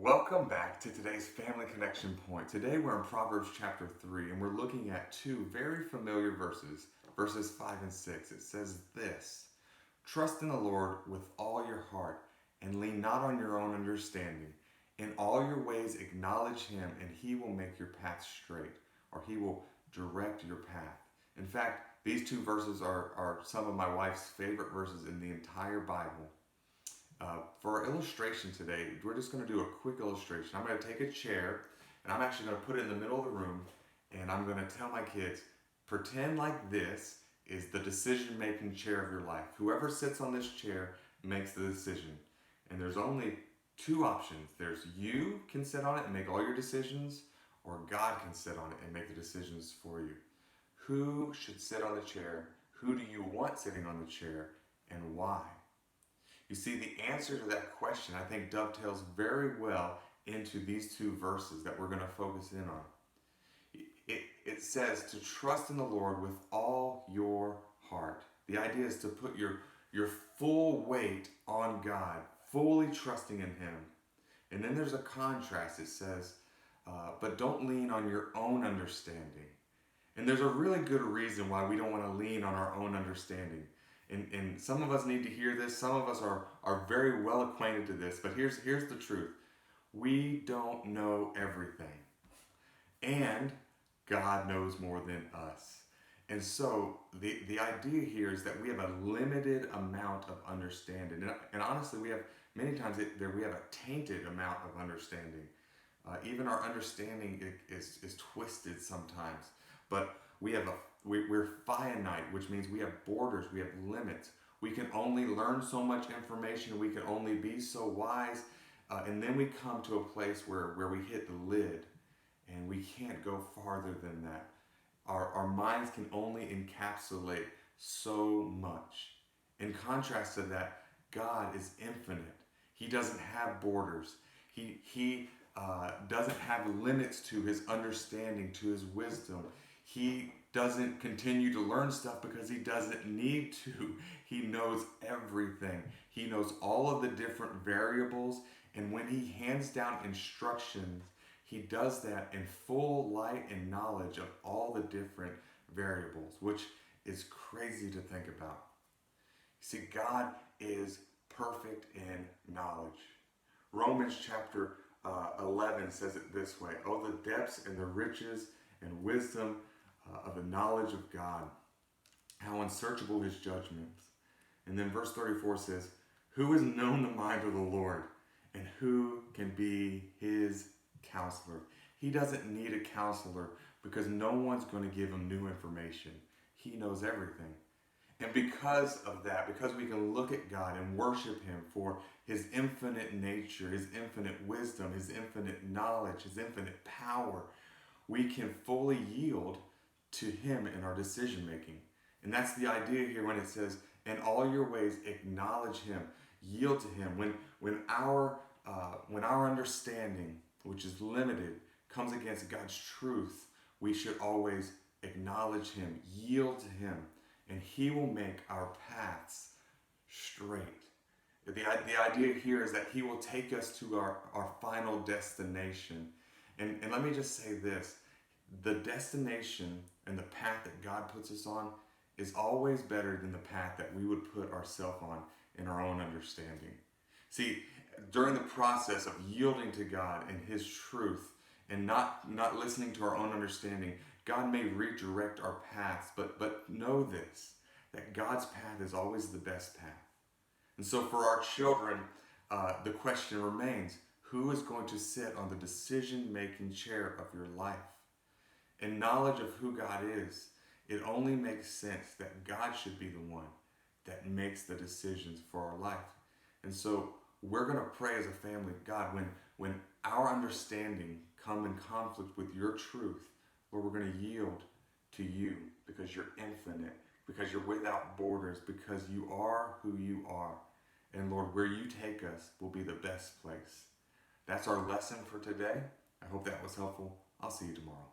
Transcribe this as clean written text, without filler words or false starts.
Welcome back to today's Family Connection Point. Today we're in Proverbs chapter 3 and we're looking at two very familiar verses, verses 5 and 6. It says this: "Trust in the Lord with all your heart and lean not on your own understanding. In all your ways acknowledge him and he will make your path straight," or he will direct your path. In fact, these two verses are some of my wife's favorite verses in the entire Bible. For our illustration today, we're just going to do a quick illustration. I'm going to take a chair and I'm actually going to put it in the middle of the room and I'm going to tell my kids, pretend like this is the decision-making chair of your life. Whoever sits on this chair makes the decision. And there's only two options. There's you can sit on it and make all your decisions, or God can sit on it and make the decisions for you. Who should sit on the chair? Who do you want sitting on the chair, and why? You see, the answer to that question, I think, dovetails very well into these two verses that we're going to focus in on. It says to trust in the Lord with all your heart. The idea is to put your full weight on God, fully trusting in him. And then there's a contrast. It says, but don't lean on your own understanding. And there's a really good reason why we don't want to lean on our own understanding. And some of us need to hear this. Some of us are very well acquainted to this. But here's the truth. We don't know everything. And God knows more than us. And so the idea here is that we have a limited amount of understanding. And honestly, we have many times we have a tainted amount of understanding. Even our understanding is twisted sometimes. But we're finite, which means we have borders, we have limits. We can only learn so much information, we can only be so wise, and then we come to a place where we hit the lid and we can't go farther than that. Our minds can only encapsulate so much. In contrast to that, God is infinite. He doesn't have borders. He doesn't have limits to his understanding, to his wisdom. He doesn't continue to learn stuff because he doesn't need to. He knows everything. He knows all of the different variables. And when he hands down instructions, he does that in full light and knowledge of all the different variables, which is crazy to think about. See, God is perfect in knowledge. Romans chapter 11 says it this way: "Oh, the depths and the riches and wisdom of the knowledge of God, how unsearchable his judgments." And then verse 34 says, "Who has known the mind of the Lord, and who can be his counselor?" He doesn't need a counselor because no one's going to give him new information. He knows everything. And because of that, because we can look at God and worship him for his infinite nature, his infinite wisdom, his infinite knowledge, his infinite power, we can fully yield to him in our decision making. And that's the idea here when it says, in all your ways acknowledge him, yield to him. When our understanding, which is limited, comes against God's truth, we should always acknowledge him, yield to him, and he will make our paths straight. The idea here is that he will take us to our final destination. And let me just say this: the destination and the path that God puts us on is always better than the path that we would put ourselves on in our own understanding. See, during the process of yielding to God and his truth and not listening to our own understanding, God may redirect our paths, but know this, that God's path is always the best path. And so for our children, the question remains: who is going to sit on the decision-making chair of your life? In knowledge of who God is, it only makes sense that God should be the one that makes the decisions for our life. And so we're going to pray as a family, God, when our understanding come in conflict with your truth, Lord, we're going to yield to you because you're infinite, because you're without borders, because you are who you are. And Lord, where you take us will be the best place. That's our lesson for today. I hope that was helpful. I'll see you tomorrow.